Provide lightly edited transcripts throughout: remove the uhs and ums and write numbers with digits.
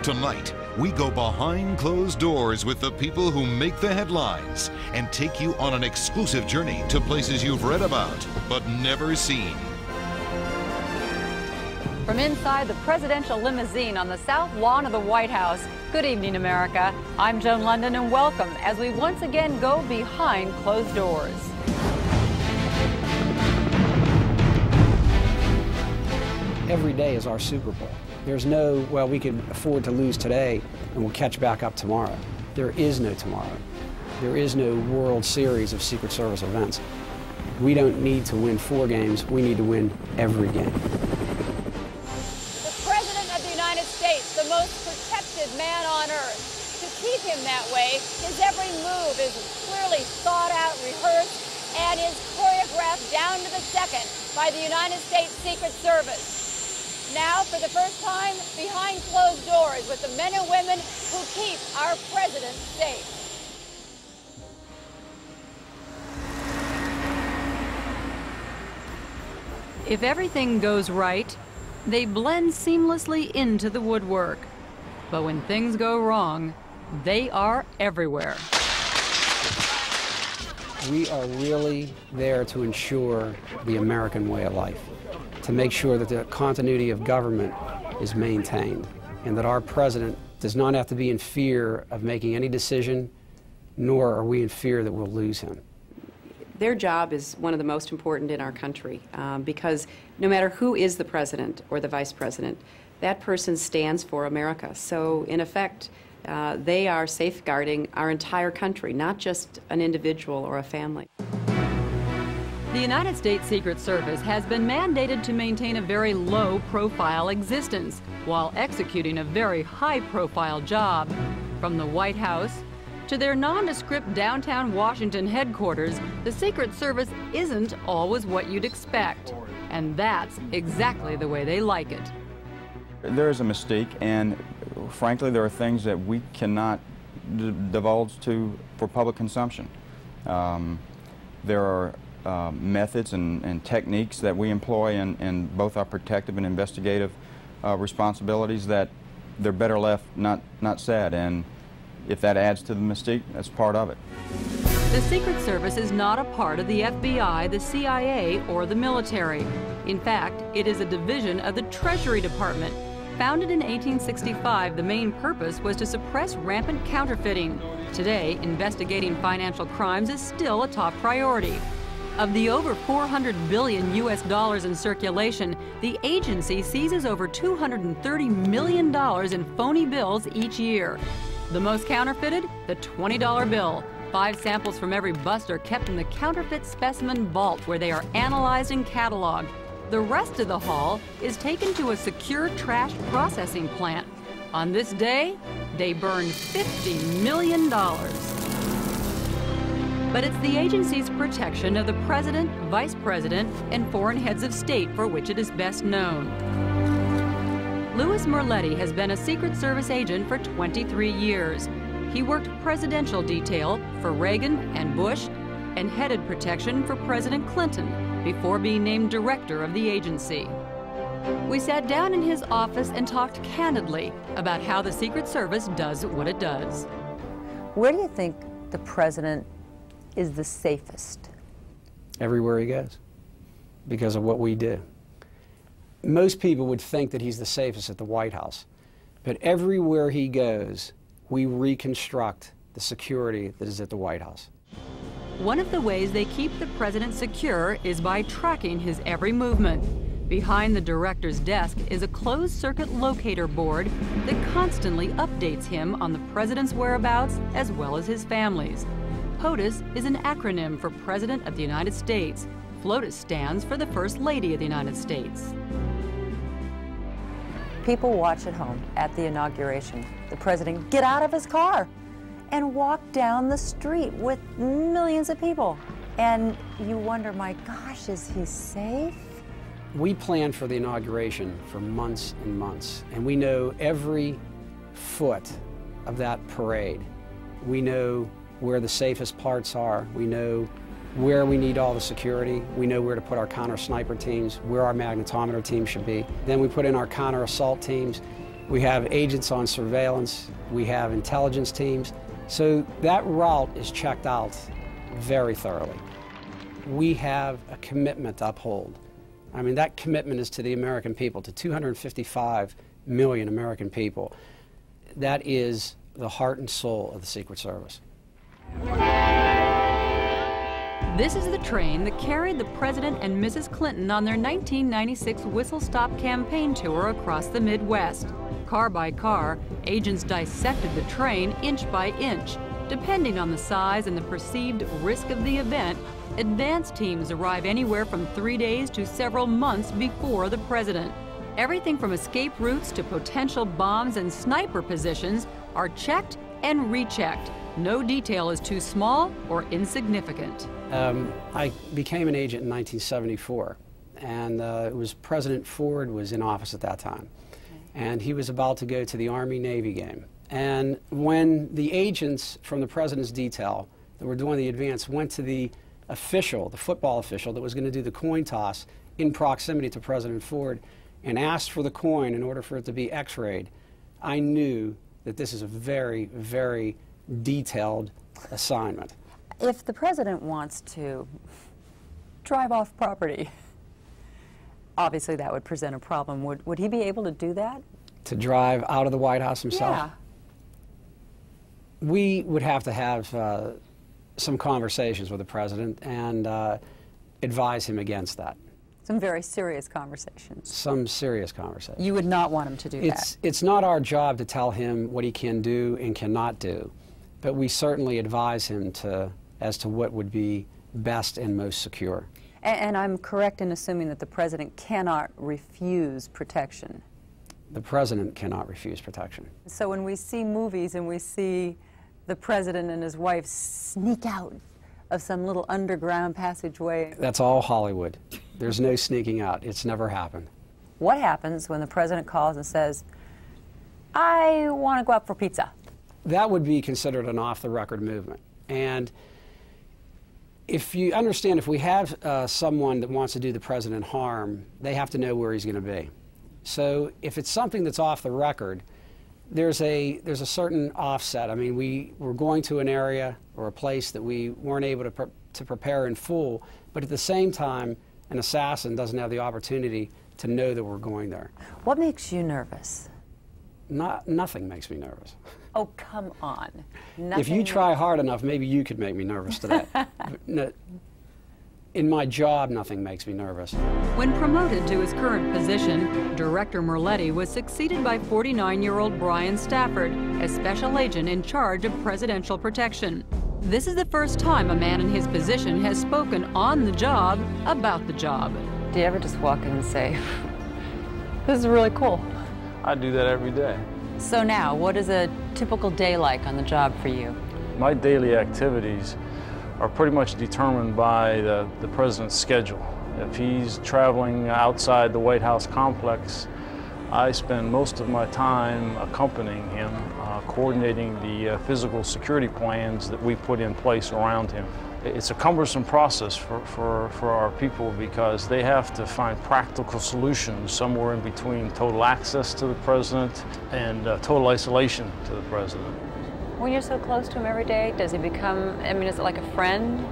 Tonight, we go behind closed doors with the people who make the headlines and take you on an exclusive journey to places you've read about but never seen. From inside the presidential limousine on the south lawn of the White House, good evening, America. I'm Joan Lunden, and welcome as we once again go behind closed doors. Every day is our Super Bowl. There's no, well, we can afford to lose today and we'll catch back up tomorrow. There is no tomorrow. There is no World Series of Secret Service events. We don't need to win 4 games, we need to win every game. The most protected man on earth. To keep him that way, his every move is clearly thought out, rehearsed, and is choreographed down to the second by the United States Secret Service. Now, for the first time, behind closed doors with the men and women who keep our president safe. If everything goes right, they blend seamlessly into the woodwork. But when things go wrong, they are everywhere. We are really there to ensure the American way of life, to make sure that the continuity of government is maintained, and that our president does not have to be in fear of making any decision, nor are we in fear that we'll lose him. Their job is one of the most important in our country because no matter who is the president or the vice president, that person stands for America. So in effect, they are safeguarding our entire country, not just an individual or a family. The United States Secret Service has been mandated to maintain a very low-profile existence while executing a very high-profile job. From the White House to their nondescript downtown Washington headquarters, the Secret Service isn't always what you'd expect. And that's exactly the way they like it. There is a mystique, and frankly, there are things that we cannot divulge to for public consumption. There are methods and techniques that we employ in both our protective and investigative responsibilities that they're better left not said. And if that adds to the mystique, that's part of it. The Secret Service is not a part of the FBI, the CIA, or the military. In fact, it is a division of the Treasury Department. Founded in 1865, the main purpose was to suppress rampant counterfeiting. Today, investigating financial crimes is still a top priority. Of the over $400 billion in circulation, the agency seizes over $230 million in phony bills each year. The most counterfeited? The $20 bill. 5 samples from every bust are kept in the counterfeit specimen vault where they are analyzed and cataloged. The rest of the haul is taken to a secure trash processing plant. On this day, they burn $50 million. But it's the agency's protection of the president, vice president, and foreign heads of state for which it is best known. Louis Merletti has been a Secret Service agent for 23 years. He worked presidential detail for Reagan and Bush and headed protection for President Clinton before being named director of the agency. We sat down in his office and talked candidly about how the Secret Service does what it does. Where do you think the president is the safest? Everywhere he goes, because of what we do. Most people would think that he's the safest at the White House, but everywhere he goes, we reconstruct the security that is at the White House. One of the ways they keep the president secure is by tracking his every movement. Behind the director's desk is a closed-circuit locator board that constantly updates him on the president's whereabouts as well as his family's. POTUS is an acronym for President of the United States. FLOTUS stands for the First Lady of the United States. People watch at home at the inauguration. The president get out of his car and walk down the street with millions of people. And you wonder, my gosh, is he safe? We planned for the inauguration for months and months, and we know every foot of that parade. We know where the safest parts are. We know where we need all the security. We know where to put our counter sniper teams, where our magnetometer team should be. Then we put in our counter assault teams, We have agents on surveillance. We have intelligence teams. So that route is checked out very thoroughly. We have a commitment to uphold. I mean, that commitment is to the American people, to 255 million American people. That is the heart and soul of the Secret Service. This is the train that carried the President and Mrs. Clinton on their 1996 Whistle Stop campaign tour across the Midwest. Car by car, agents dissected the train inch by inch. Depending on the size and the perceived risk of the event, advance teams arrive anywhere from 3 days to several months before the President. Everything from escape routes to potential bombs and sniper positions are checked and rechecked. No detail is too small or insignificant. I became an agent in 1974, and it was President Ford was in office at that time. And he was about to go to the Army-Navy game. And when the agents from the President's detail that were doing the advance went to the official, the football official that was going to do the coin toss in proximity to President Ford and asked for the coin in order for it to be x-rayed, I knew that this is a very, very detailed assignment. If the President wants to drive off property, obviously that would present a problem. Would he be able to do that? To drive out of the White House himself? Yeah. We would have to have some conversations with the President and advise him against that. Some very serious conversations. Some serious conversations. You would not want him to do that? It's not our job to tell him what he can do and cannot do, but we certainly advise him as to what would be best and most secure. And I'm correct in assuming that the President cannot refuse protection? The President cannot refuse protection. So when we see movies and we see the President and his wife sneak out of some little underground passageway. That's all Hollywood. There's no sneaking out. It's never happened. What happens when the President calls and says, I want to go out for pizza? That would be considered an off-the-record movement. And if you understand, if we have someone that wants to do the President harm, they have to know where he's going to be. So if it's something that's off the record, there's a certain offset. I mean, we're going to an area or a place that we weren't able to prepare in full, but at the same time, an assassin doesn't have the opportunity to know that we're going there. What makes you nervous? Nothing makes me nervous. Oh, come on. If you try hard enough, maybe you could make me nervous today. No, in my job, nothing makes me nervous. When promoted to his current position, Director Merletti was succeeded by 49-year-old Brian Stafford as special agent in charge of presidential protection. This is the first time a man in his position has spoken on the job about the job. Do you ever just walk in and say, this is really cool? I do that every day. So now, what is a typical day like on the job for you? My daily activities are pretty much determined by the President's schedule. If he's traveling outside the White House complex, I spend most of my time accompanying him, coordinating the physical security plans that we put in place around him. It's a cumbersome process for our people because they have to find practical solutions somewhere in between total access to the President and total isolation to the President. When you're so close to him every day, does he become, I mean, is it like a friend?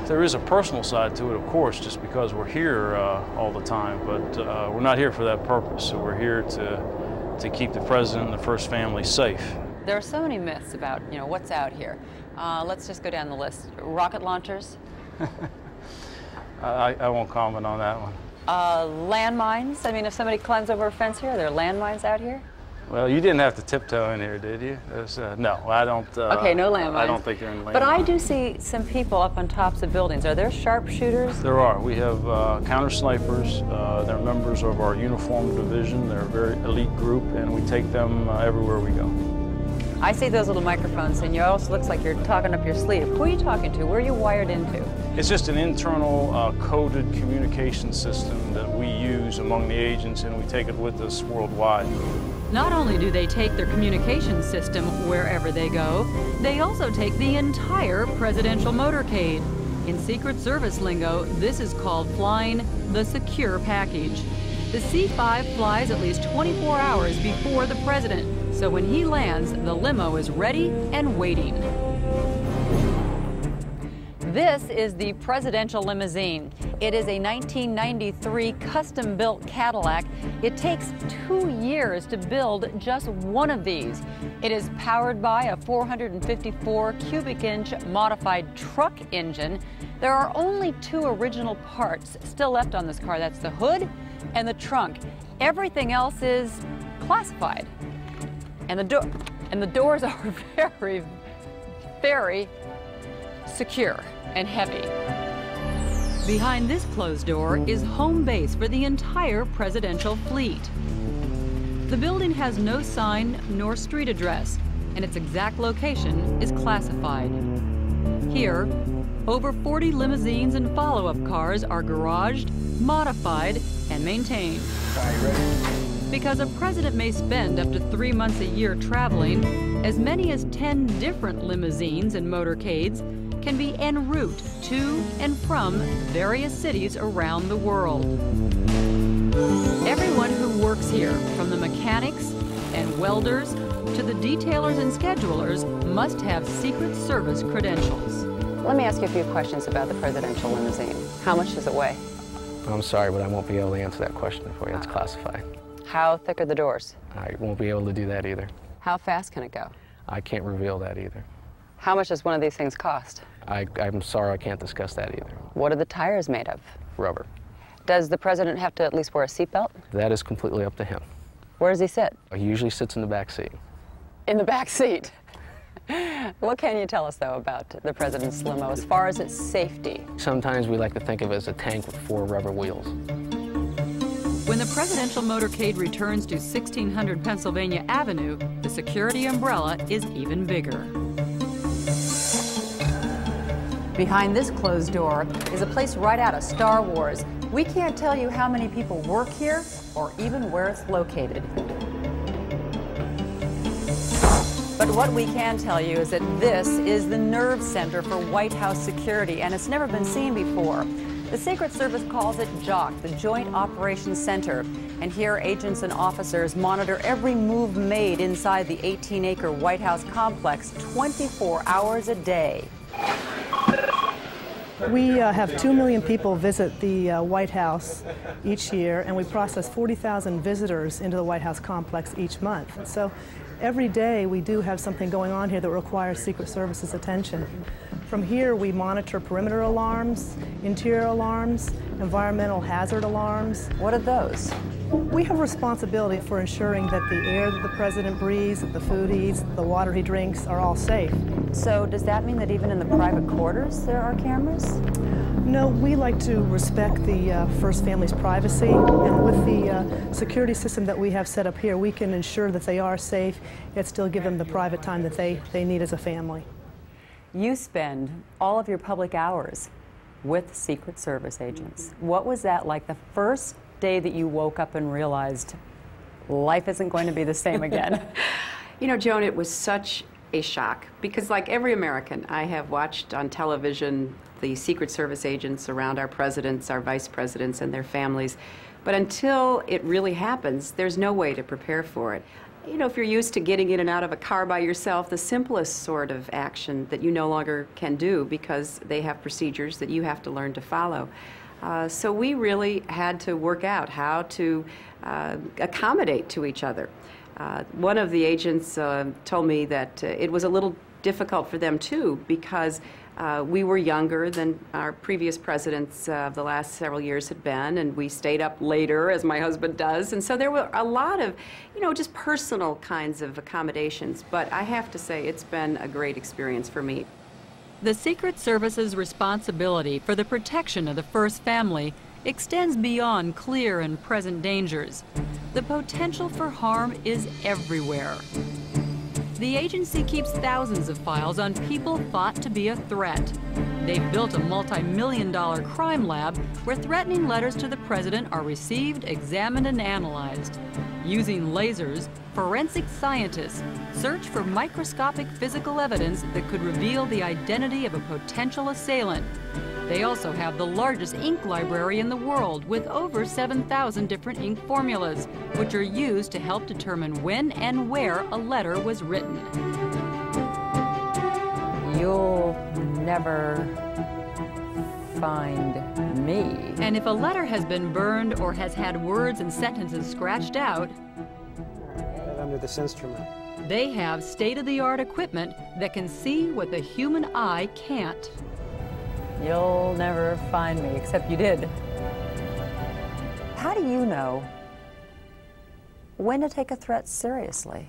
There is a personal side to it, of course, just because we're here all the time, but we're not here for that purpose. So we're here to keep the President and the First Family safe. There are so many myths about, you know, what's out here. Let's just go down the list. Rocket launchers? I won't comment on that one. Landmines? I mean, if somebody climbs over a fence here, are there landmines out here? Well, you didn't have to tiptoe in here, did you? No, I don't. Okay, no landmines. I don't think there are any landmines. But I do see some people up on tops of buildings. Are there sharpshooters? There are. We have counter snipers. They're members of our uniformed division. They're a very elite group, and we take them everywhere we go. I see those little microphones, and it also looks like you're talking up your sleeve. Who are you talking to? Where are you wired into? It's just an internal coded communication system that we use among the agents, and we take it with us worldwide. Not only do they take their communication system wherever they go, they also take the entire presidential motorcade. In Secret Service lingo, this is called flying the secure package. The C-5 flies at least 24 hours before the president, so when he lands, the limo is ready and waiting. This is the presidential limousine. It is a 1993 custom-built Cadillac. It takes 2 years to build just one of these. It is powered by a 454 cubic inch modified truck engine. There are only 2 original parts still left on this car. That's the hood and the trunk. Everything else is classified. And the doors are very, very secure and heavy. Behind this closed door is home base for the entire presidential fleet. The building has no sign nor street address, and its exact location is classified. Here, over 40 limousines and follow-up cars are garaged, modified, and maintained. Because a president may spend up to 3 months a year traveling, as many as 10 different limousines and motorcades can be en route to and from various cities around the world. Everyone who works here, from the mechanics and welders to the detailers and schedulers, must have Secret Service credentials. Let me ask you a few questions about the presidential limousine. How much does it weigh? I'm sorry, but I won't be able to answer that question for you. It's classified. How thick are the doors? I won't be able to do that either. How fast can it go? I can't reveal that either. How much does one of these things cost? I'm sorry, I can't discuss that either. What are the tires made of? Rubber. Does the president have to at least wear a seatbelt? That is completely up to him. Where does he sit? He usually sits in the back seat. In the back seat. What can you tell us, though, about the president's limo as far as its safety? Sometimes we like to think of it as a tank with 4 rubber wheels. When the presidential motorcade returns to 1600 Pennsylvania Avenue, the security umbrella is even bigger. Behind this closed door is a place right out of Star Wars. We can't tell you how many people work here or even where it's located. But what we can tell you is that this is the nerve center for White House security, and it's never been seen before. The Secret Service calls it JOC, the Joint Operations Center, and here agents and officers monitor every move made inside the 18-acre White House complex 24 hours a day. We have 2 million people visit the White House each year, and we process 40,000 visitors into the White House complex each month. So every day we do have something going on here that requires Secret Service's attention. From here we monitor perimeter alarms, interior alarms, environmental hazard alarms. What are those? We have responsibility for ensuring that the air that the president breathes, the food he eats, the water he drinks are all safe. So does that mean that even in the private quarters there are cameras? No, we like to respect the First Family's privacy, and with the security system that we have set up here, we can ensure that they are safe, yet still give them the private time that they need as a family. You spend all of your public hours with Secret Service agents. What was that like the first day that you woke up and realized life isn't going to be the same again? You know, Joan, it was such a shock because, like every American, I have watched on television the Secret Service agents around our presidents, our vice presidents, and their families. But until it really happens, there's no way to prepare for it. You know, if you're used to getting in and out of a car by yourself, the simplest sort of action that you no longer can do because they have procedures that you have to learn to follow. So we really had to work out how to accommodate to each other. One of the agents told me that it was a little difficult for them too because we were younger than our previous presidents of the last several years had been, and we stayed up later, as my husband does, and so there were a lot of, you know, just personal kinds of accommodations. But I have to say, it's been a great experience for me. The Secret Service's responsibility for the protection of the First Family extends beyond clear and present dangers. The potential for harm is everywhere. The agency keeps thousands of files on people thought to be a threat. They've built a multi-million-dollar crime lab where threatening letters to the president are received, examined, and analyzed. Using lasers, forensic scientists search for microscopic physical evidence that could reveal the identity of a potential assailant. They also have the largest ink library in the world with over 7,000 different ink formulas, which are used to help determine when and where a letter was written. You'll never find me. And if a letter has been burned or has had words and sentences scratched out, Under this instrument. they have state-of-the-art equipment that can see what the human eye can't. You'll never find me, except you did. How do you know when to take a threat seriously?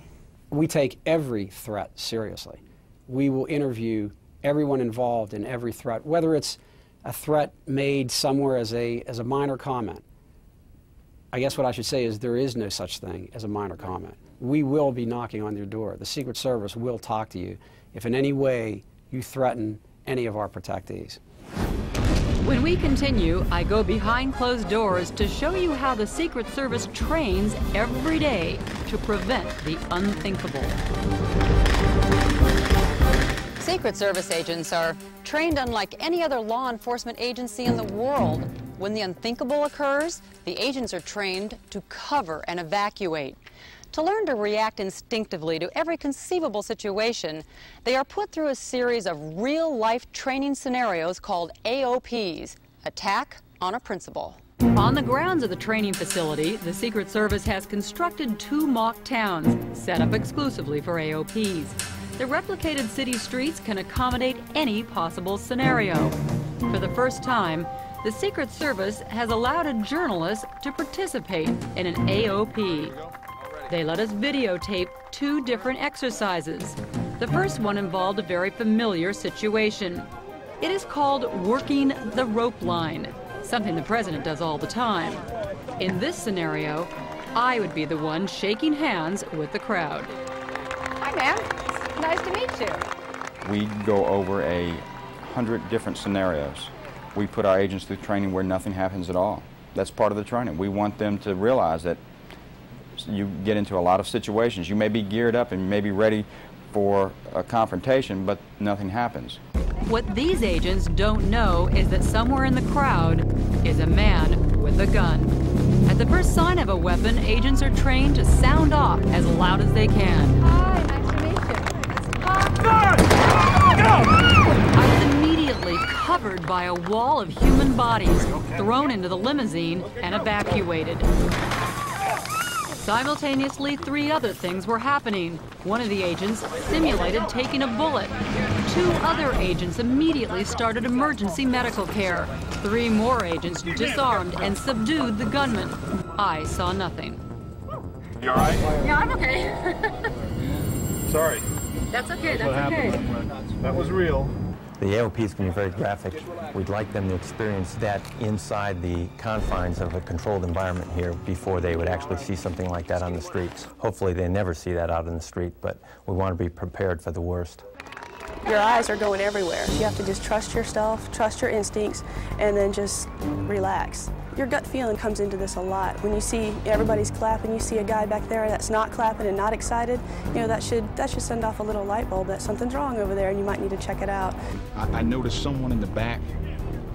We take every threat seriously. We will interview everyone involved in every threat, whether it's a threat made somewhere as a minor comment. I guess what I should say is there is no such thing as a minor comment. We will be knocking on your door. The Secret Service will talk to you if in any way you threaten any of our protectees. When we continue, I go behind closed doors to show you how the Secret Service trains every day to prevent the unthinkable. Secret Service agents are trained unlike any other law enforcement agency in the world. When the unthinkable occurs, the agents are trained to cover and evacuate. To learn to react instinctively to every conceivable situation, they are put through a series of real-life training scenarios called AOPs, Attack on a Principle. On the grounds of the training facility, the Secret Service has constructed 2 mock towns set up exclusively for AOPs. The replicated city streets can accommodate any possible scenario. For the first time, the Secret Service has allowed a journalist to participate in an AOP. They let us videotape 2 different exercises. The first one involved a very familiar situation. It is called working the rope line, something the president does all the time. In this scenario, I would be the one shaking hands with the crowd. Hi, ma'am. Nice to meet you. We go over 100 different scenarios. We put our agents through training where nothing happens at all. That's part of the training. We want them to realize that you get into a lot of situations. You may be geared up and you may be ready for a confrontation, but nothing happens. What these agents don't know is that somewhere in the crowd is a man with a gun. At the first sign of a weapon, agents are trained to sound off as loud as they can. Hi, nice to meet you. I was immediately covered by a wall of human bodies, thrown into the limousine and evacuated. Simultaneously, 3 other things were happening. One of the agents simulated taking a bullet. 2 other agents immediately started emergency medical care. 3 more agents disarmed and subdued the gunman. I saw nothing. You all right? Yeah, I'm okay. Sorry. That's okay, that's okay. That was real. The AOPs can be very graphic. We'd like them to experience that inside the confines of a controlled environment here before they would actually see something like that on the streets. Hopefully they never see that out in the street, but we want to be prepared for the worst. Your eyes are going everywhere. You have to just trust yourself, trust your instincts, and then just relax. Your gut feeling comes into this a lot. When you see everybody's clapping, you see a guy back there that's not clapping and not excited, you know, that should send off a little light bulb that something's wrong over there and you might need to check it out. I noticed someone in the back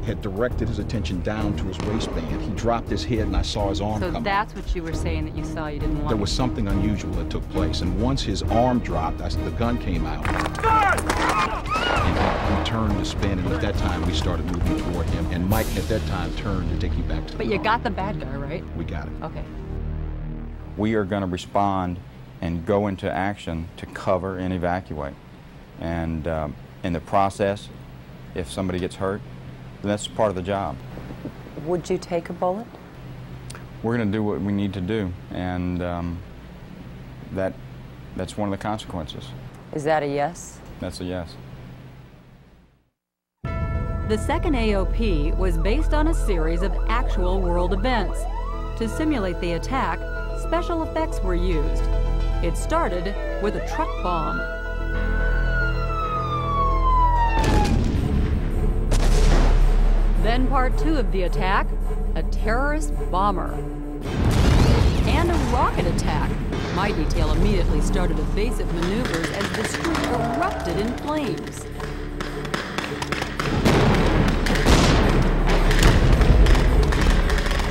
had directed his attention down to his waistband. He dropped his head and I saw his arm come So that's what you were saying that you saw you didn't like? There was something unusual that took place, and once his arm dropped, the gun came out. And he turned to spin, and at that time we started moving toward him, and Mike at that time turned to take you back to the But you car. got the bad guy, right? We got it. Okay. We are going to respond and go into action to cover and evacuate. And in the process, if somebody gets hurt, then that's part of the job. Would you take a bullet? We're going to do what we need to do, and that's one of the consequences. Is that a yes? That's a yes. The second AOP was based on a series of actual world events. To simulate the attack, special effects were used. It started with a truck bomb. Then part 2 of the attack, a terrorist bomber. And a rocket attack. My detail immediately started evasive maneuvers as the street erupted in flames.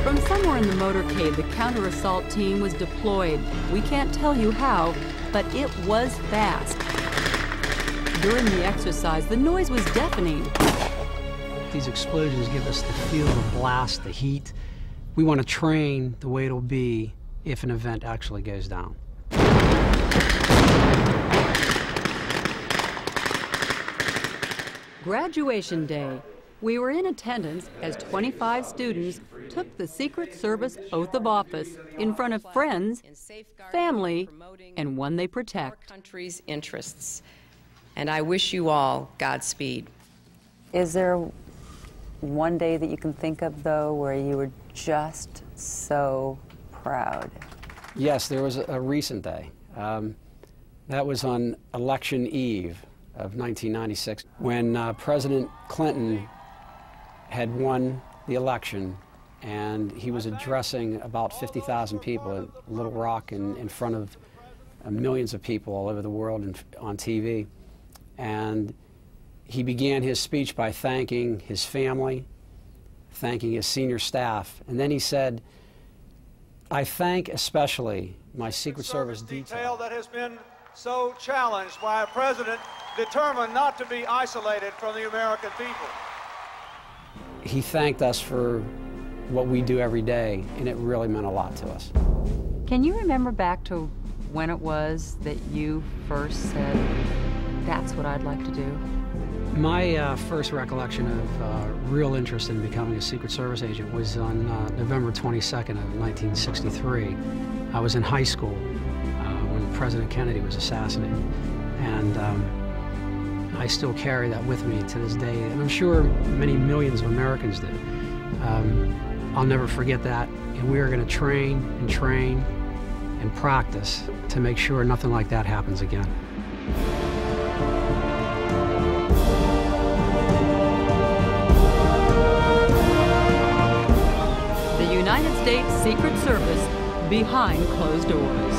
From somewhere in the motorcade, the counter-assault team was deployed. We can't tell you how, but it was fast. During the exercise, the noise was deafening. These explosions give us the feel, the blast, the heat. We want to train the way it'll be if an event actually goes down. Graduation day. We were in attendance as 25 students took the Secret Service oath of office in front of friends, family, and one they protect. Country's interests. And I wish you all Godspeed. Is there one day that you can think of, though, where you were just so proud? Yes, there was a recent day. That was on election eve of 1996, when President Clinton had won the election, and he was addressing about 50,000 people in Little Rock in front of millions of people all over the world and on TV. And he began his speech by thanking his family, thanking his senior staff, and then he said, "I thank especially my Secret Service detail that has been so challenged by a president determined not to be isolated from the American people." He thanked us for what we do every day, and it really meant a lot to us. Can you remember back to when it was that you first said, that's what I'd like to do? My first recollection of real interest in becoming a Secret Service agent was on November 22nd of 1963. I was in high school when President Kennedy was assassinated, and I still carry that with me to this day, and I'm sure many millions of Americans do. I'll never forget that, and we are going to train and practice to make sure nothing like that happens again. The United States Secret Service behind closed doors.